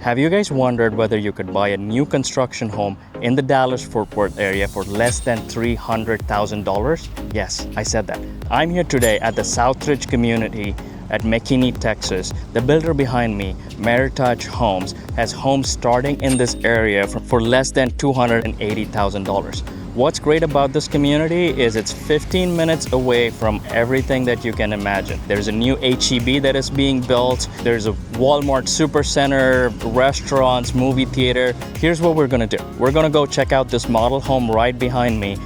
Have you guys wondered whether you could buy a new construction home in the Dallas-Fort Worth area for less than $300,000? Yes, I said that. I'm here today at the Southridge Community at McKinney, Texas. The builder behind me, Meritage Homes, has homes starting in this area for less than $280,000. What's great about this community is it's 15 minutes away from everything that you can imagine. There's a new HEB that is being built. There's a Walmart supercenter, restaurants, movie theater. Here's what we're gonna do. We're gonna go check out this model home right behind me.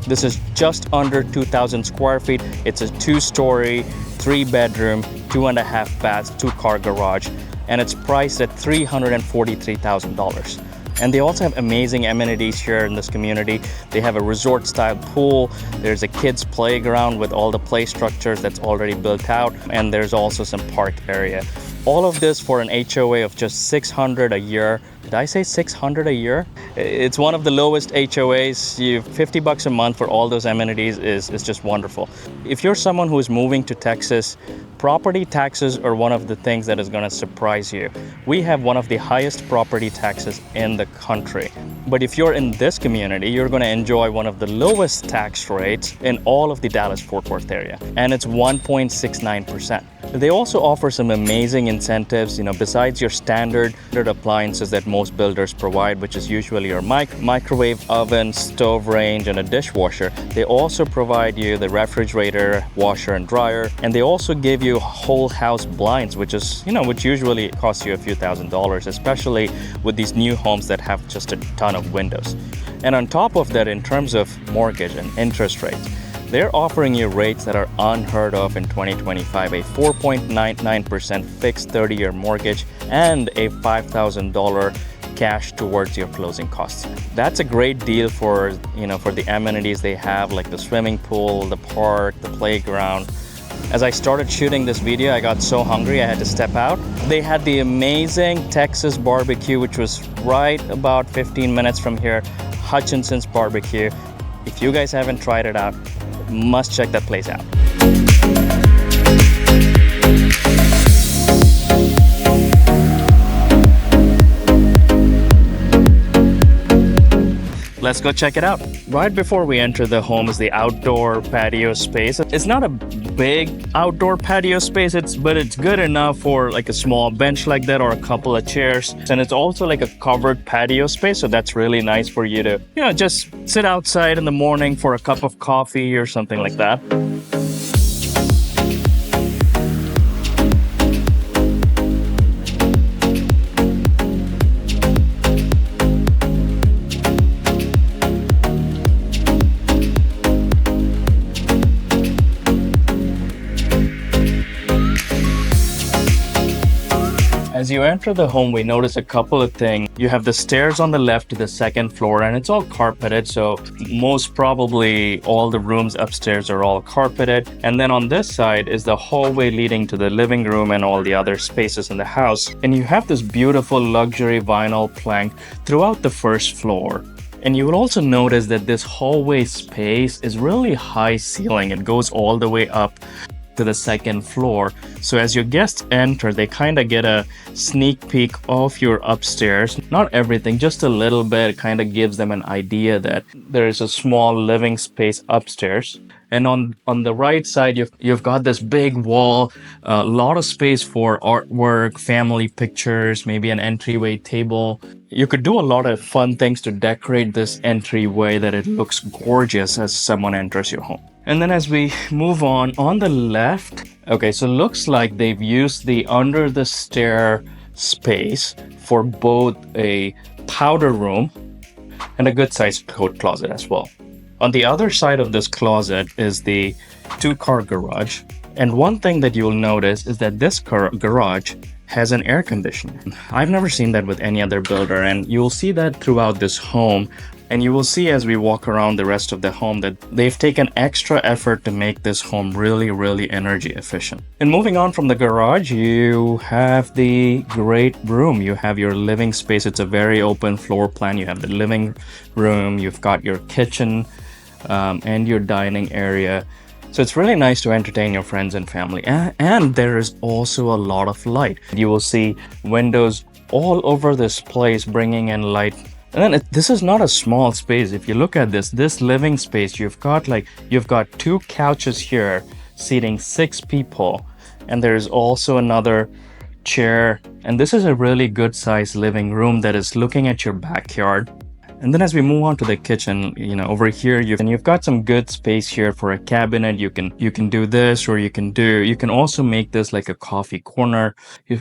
This is just under 2,000 square feet. It's a 2-story, 3-bedroom, 2.5 baths, 2-car garage, and it's priced at $343,000. And they also have amazing amenities here in this community. They have a resort-style pool. There's a kids' playground with all the play structures that's already built out. And there's also some park area. All of this for an HOA of just $600 a year. Did I say $600 a year? It's one of the lowest HOAs. $50 a month for all those amenities is just wonderful. If you're someone who is moving to Texas, property taxes are one of the things that is going to surprise you. We have one of the highest property taxes in the country. But if you're in this community, you're going to enjoy one of the lowest tax rates in all of the Dallas-Fort Worth area, and it's 1.69%. They also offer some amazing incentives, besides your standard appliances that most builders provide, which is usually your microwave oven, stove range, and a dishwasher. They also provide you the refrigerator, washer, and dryer, and they also give you whole house blinds, which usually costs you a few $1,000s, especially with these new homes that have just a ton of windows. And on top of that, in terms of mortgage and interest rates, they're offering you rates that are unheard of in 2025, a 4.99% fixed 30-year mortgage and a $5,000 cash towards your closing costs. That's a great deal for the amenities they have, like the swimming pool, the park, the playground. As I started shooting this video, I got so hungry I had to step out. They had the amazing Texas barbecue, which was right about 15 minutes from here, Hutchinson's Barbecue. If you guys haven't tried it out, must check that place out. Let's go check it out. Right before we enter the home is the outdoor patio space. It's not a big outdoor patio space, but it's good enough for like a small bench like that or a couple of chairs. And it's also like a covered patio space, so that's really nice for you to, just sit outside in the morning for a cup of coffee or something like that. As you enter the home, we notice a couple of things. You have the stairs on the left to the second floor, and it's all carpeted, so most probably all the rooms upstairs are all carpeted. And then on this side is the hallway leading to the living room and all the other spaces in the house. And you have this beautiful luxury vinyl plank throughout the first floor. And you will also notice that this hallway space is really high ceiling. It goes all the way up to the second floor. So as your guests enter, they kind of get a sneak peek of your upstairs. Not everything, just a little bit. It kind of gives them an idea that there is a small living space upstairs. And on the right side, you've got this big wall, a lot of space for artwork, family pictures, maybe an entryway table. You could do a lot of fun things to decorate this entryway that it looks gorgeous as someone enters your home. And then as we move on the left, okay, so looks like they've used the under the stair space for both a powder room and a good sized coat closet as well. On the other side of this closet is the 2-car garage. And one thing that you'll notice is that this garage has an air conditioner. I've never seen that with any other builder, and you'll see that throughout this home. And you will see as we walk around the rest of the home that they've taken extra effort to make this home really, really energy efficient. And moving on from the garage, you have the great room. You have your living space. It's a very open floor plan. You have the living room, you've got your kitchen, and your dining area. So it's really nice to entertain your friends and family. And there is also a lot of light. You will see windows all over this place, bringing in light. And then this is not a small space. If you look at this living space, you've got 2 couches here seating 6 people, and there's also another chair. And this is a really good sized living room that is looking at your backyard. And then as we move on to the kitchen, over here you've got some good space here for a cabinet. You can do this, or you can also make this like a coffee corner.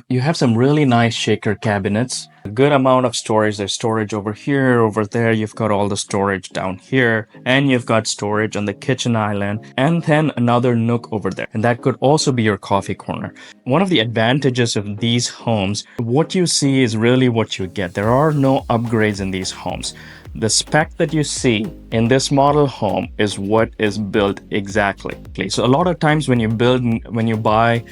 You have some really nice shaker cabinets, a good amount of storage. There's storage over here, over there. You've got all the storage down here, and you've got storage on the kitchen island, and then another nook over there. And that could also be your coffee corner. One of the advantages of these homes, what you see is really what you get. There are no upgrades in these homes. The spec that you see in this model home is what is built exactly. So a lot of times when you buy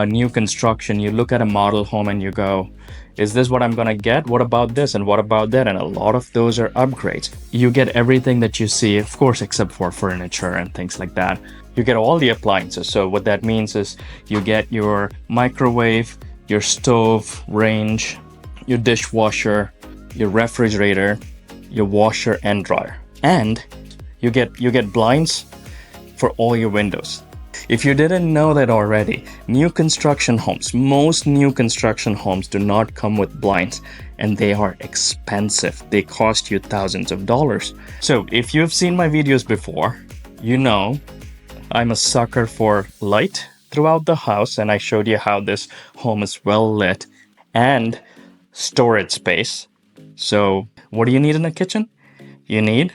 new construction, you look at a model home and you go, is this what I'm gonna get? What about this and what about that? And a lot of those are upgrades. You get everything that you see, of course, except for furniture and things like that. You get all the appliances. So what that means is you get your microwave, your stove, range, your dishwasher, your refrigerator, your washer and dryer, and you get blinds for all your windows. If you didn't know that already, most new construction homes do not come with blinds, and they are expensive. They cost you thousands of dollars. So if you've seen my videos before, you know I'm a sucker for light throughout the house, and I showed you how this home is well lit, and storage space. So what do you need in a kitchen? You need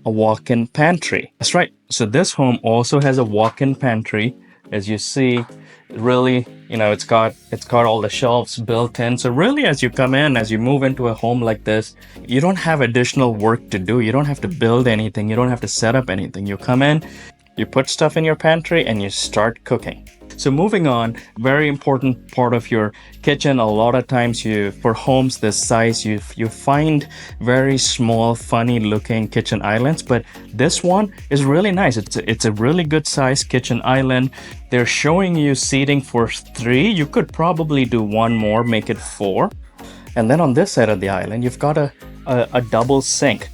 a walk-in pantry. That's right. So this home also has a walk-in pantry. As you see, really, it's got all the shelves built in. So really, as you move into a home like this, you don't have additional work to do. You don't have to build anything. You don't have to set up anything. You come in, you put stuff in your pantry, and you start cooking. So moving on, very important part of your kitchen. A lot of times for homes this size, you find very small, funny looking kitchen islands, but this one is really nice. It's a really good size kitchen island. They're showing you seating for 3. You could probably do one more, make it 4. And then on this side of the island, you've got a double sink.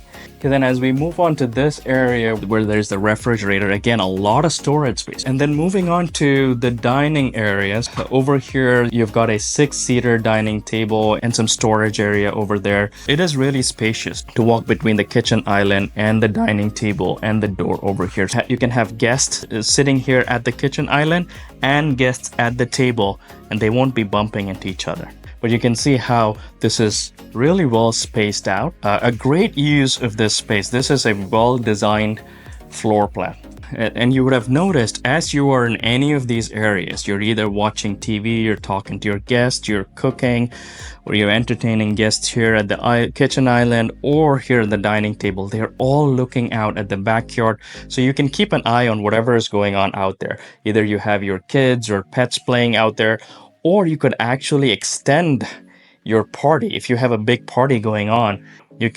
Okay, then as we move on to this area where there's the refrigerator, again, a lot of storage space. And then moving on to the dining areas, over here, you've got a 6-seater dining table and some storage area over there. It is really spacious to walk between the kitchen island and the dining table and the door over here. You can have guests sitting here at the kitchen island and guests at the table, and they won't be bumping into each other. But you can see how this is really well spaced out. A great use of this space. This is a well-designed floor plan. And you would have noticed as you are in any of these areas, you're either watching TV, you're talking to your guests, you're cooking, or you're entertaining guests here at the kitchen island or here at the dining table. They're all looking out at the backyard. So you can keep an eye on whatever is going on out there. Either you have your kids or pets playing out there, or you could actually extend your party. If you have a big party going on,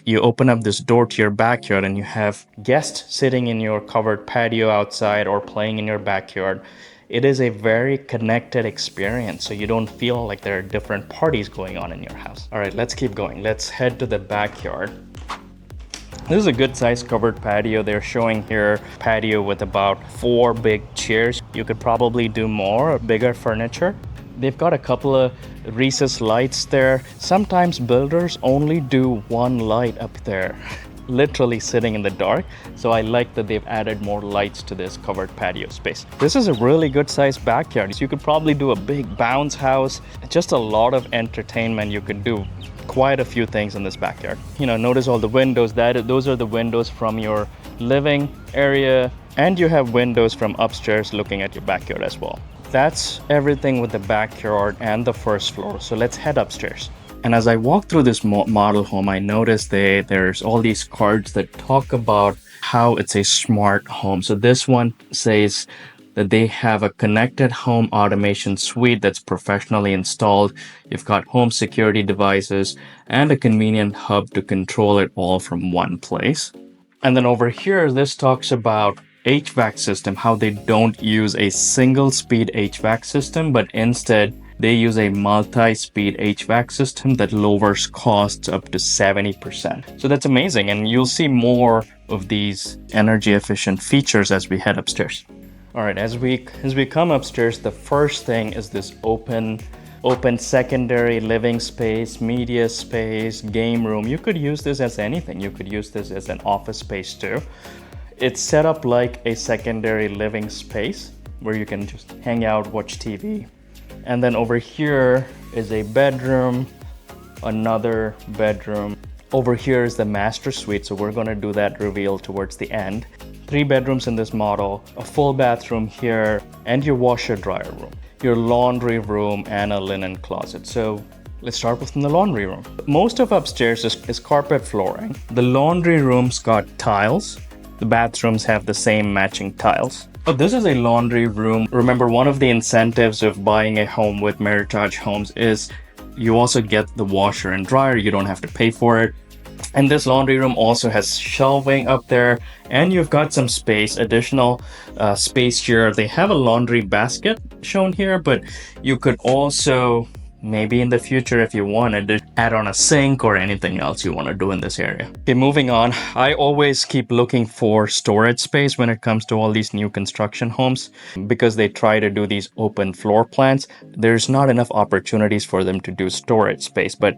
you open up this door to your backyard and you have guests sitting in your covered patio outside or playing in your backyard. It is a very connected experience, so you don't feel like there are different parties going on in your house. All right, let's keep going. Let's head to the backyard. This is a good sized covered patio. They're showing here patio with about 4 big chairs. You could probably do more, bigger furniture. They've got a couple of recessed lights there. Sometimes builders only do one light up there, literally sitting in the dark. So I like that they've added more lights to this covered patio space. This is a really good sized backyard. So you could probably do a big bounce house, just a lot of entertainment. You could do quite a few things in this backyard. Notice all the windows. Those are the windows from your living area, and you have windows from upstairs looking at your backyard as well. That's everything with the backyard and the first floor. So let's head upstairs. And as I walk through this model home, I noticed there's all these cards that talk about how it's a smart home. So this one says that they have a connected home automation suite that's professionally installed. You've got home security devices and a convenient hub to control it all from one place. And then over here, this talks about HVAC system, how they don't use a single speed HVAC system, but instead They use a multi-speed HVAC system that lowers costs up to 70%. So that's amazing, and you'll see more of these energy efficient features as we head upstairs. All right, as we come upstairs, the first thing is this open secondary living space, media space, game room. You could use this as anything. You could use this as an office space too. It's set up like a secondary living space where you can just hang out, watch TV. And then over here is a bedroom, another bedroom. Over here is the master suite, so we're gonna do that reveal towards the end. 3 bedrooms in this model, a full bathroom here, and your washer dryer room, your laundry room, and a linen closet. So let's start with the laundry room. Most of upstairs is carpet flooring. The laundry room's got tiles. The bathrooms have the same matching tiles. But this is a laundry room. Remember, one of the incentives of buying a home with Meritage Homes is you also get the washer and dryer. You don't have to pay for it. And this laundry room also has shelving up there, and you've got some space, additional space here. They have a laundry basket shown here, but you could also, maybe in the future, if you wanted to add on a sink or anything else you want to do in this area. Okay, moving on. I always keep looking for storage space when it comes to all these new construction homes because they try to do these open floor plans. There's not enough opportunities for them to do storage space, but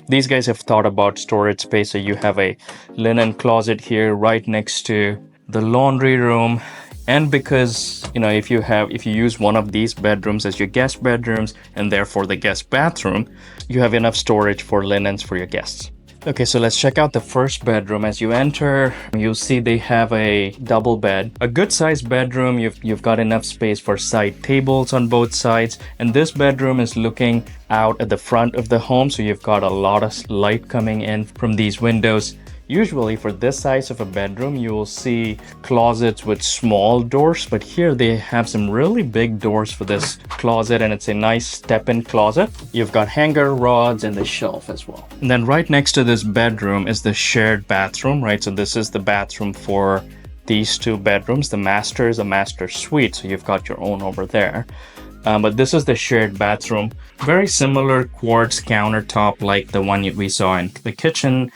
these guys have thought about storage space. So you have a linen closet here right next to the laundry room. And because, if you use one of these bedrooms as your guest bedrooms and therefore the guest bathroom, you have enough storage for linens for your guests. Okay, so let's check out the first bedroom. As you enter, you'll see they have a double bed. A good sized bedroom. You've got enough space for side tables on both sides. And this bedroom is looking out at the front of the home. So you've got a lot of light coming in from these windows. Usually for this size of a bedroom, you will see closets with small doors, but here they have some really big doors for this closet, and it's a nice step-in closet. You've got hanger rods and the shelf as well. And then right next to this bedroom is the shared bathroom, right? So this is the bathroom for these 2 bedrooms. The master is a master suite, so you've got your own over there. But this is the shared bathroom. Very similar quartz countertop like the one we saw in the kitchen.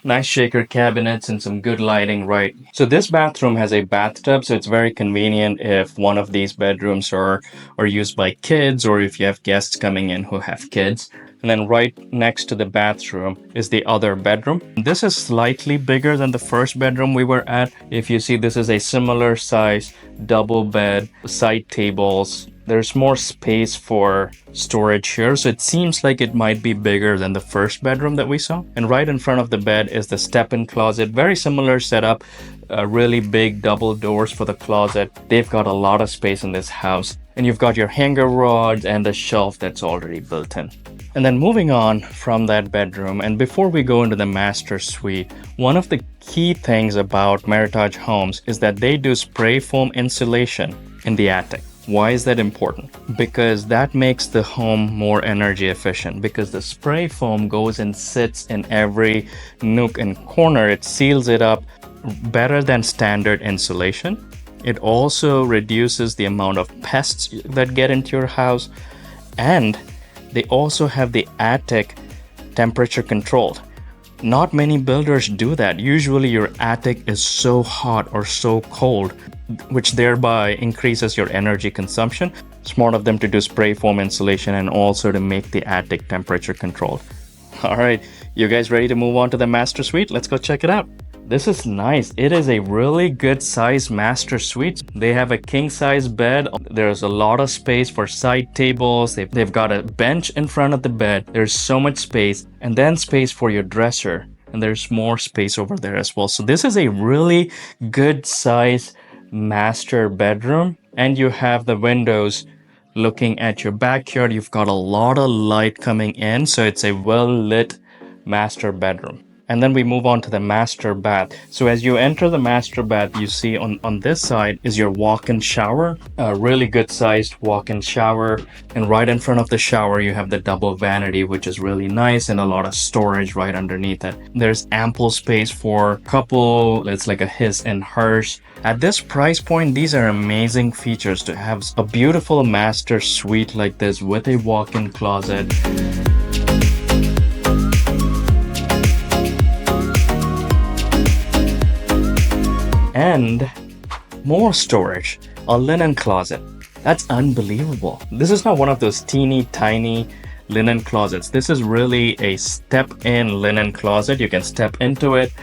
Nice shaker cabinets and some good lighting, right? So this bathroom has a bathtub, so it's very convenient if one of these bedrooms are used by kids or if you have guests coming in who have kids. And then right next to the bathroom is the other bedroom. This is slightly bigger than the first bedroom we were at. If you see, this is a similar size double bed, side tables. There's more space for storage here, so it seems like it might be bigger than the first bedroom that we saw. And right in front of the bed is the step-in closet. Very similar setup, really big double doors for the closet. They've got a lot of space in this house. And you've got your hanger rods and a shelf that's already built in. And then moving on from that bedroom, and before we go into the master suite, one of the key things about Meritage Homes is that they do spray foam insulation in the attic. Why is that important? Because that makes the home more energy efficient, because the spray foam goes and sits in every nook and corner. It seals it up better than standard insulation. It also reduces the amount of pests that get into your house, and they also have the attic temperature controlled. Not many builders do that. Usually your attic is so hot or so cold, which thereby increases your energy consumption. Smart of them to do spray foam insulation and also to make the attic temperature controlled. All right, you guys ready to move on to the master suite? Let's go check it out. This is nice. It is a really good size master suite. They have a king size bed. There's a lot of space for side tables. They've got a bench in front of the bed. There's so much space, and then space for your dresser. And there's more space over there as well. So this is a really good size master bedroom. And you have the windows looking at your backyard. You've got a lot of light coming in. So it's a well lit master bedroom. And then we move on to the master bath. So as you enter the master bath, you see on this side is your walk-in shower, a really good sized walk-in shower. And right in front of the shower, you have the double vanity, which is really nice, and a lot of storage right underneath it. There's ample space for couple. It's like a his and hers. At this price point, these are amazing features to have a beautiful master suite like this with a walk-in closet. And more storage, a linen closet. That's unbelievable. This is not one of those teeny tiny linen closets. This is really a step-in linen closet. You can step into it.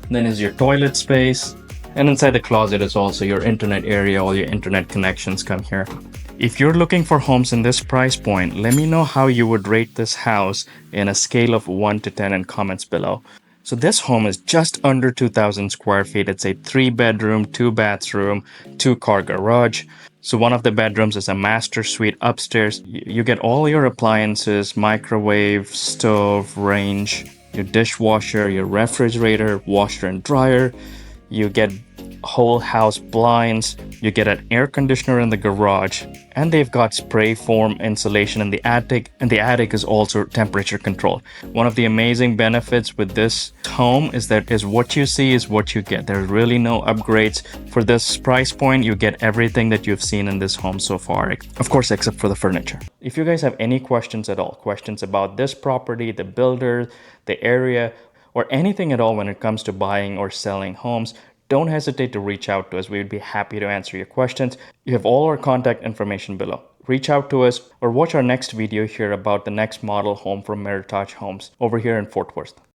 Then is your toilet space. And inside the closet is also your internet area. All your internet connections come here. If you're looking for homes in this price point, let me know how you would rate this house in a scale of 1 to 10 in comments below. So this home is just under 2,000 square feet. It's a 3-bedroom, 2-bathroom, 2-car garage. So one of the bedrooms is a master suite upstairs. You get all your appliances, microwave, stove, range, your dishwasher, your refrigerator, washer and dryer. You get whole house blinds. You get an air conditioner in the garage, and they've got spray foam insulation in the attic, and the attic is also temperature controlled. One of the amazing benefits with this home is that what you see is what you get. There's really no upgrades. For this price point, you get everything that you've seen in this home so far, of course, except for the furniture. If you guys have any questions at all, questions about this property, the builder, the area, or anything at all when it comes to buying or selling homes, don't hesitate to reach out to us. We would be happy to answer your questions. You have all our contact information below. Reach out to us or watch our next video here about the next model home from Meritage Homes over here in Fort Worth.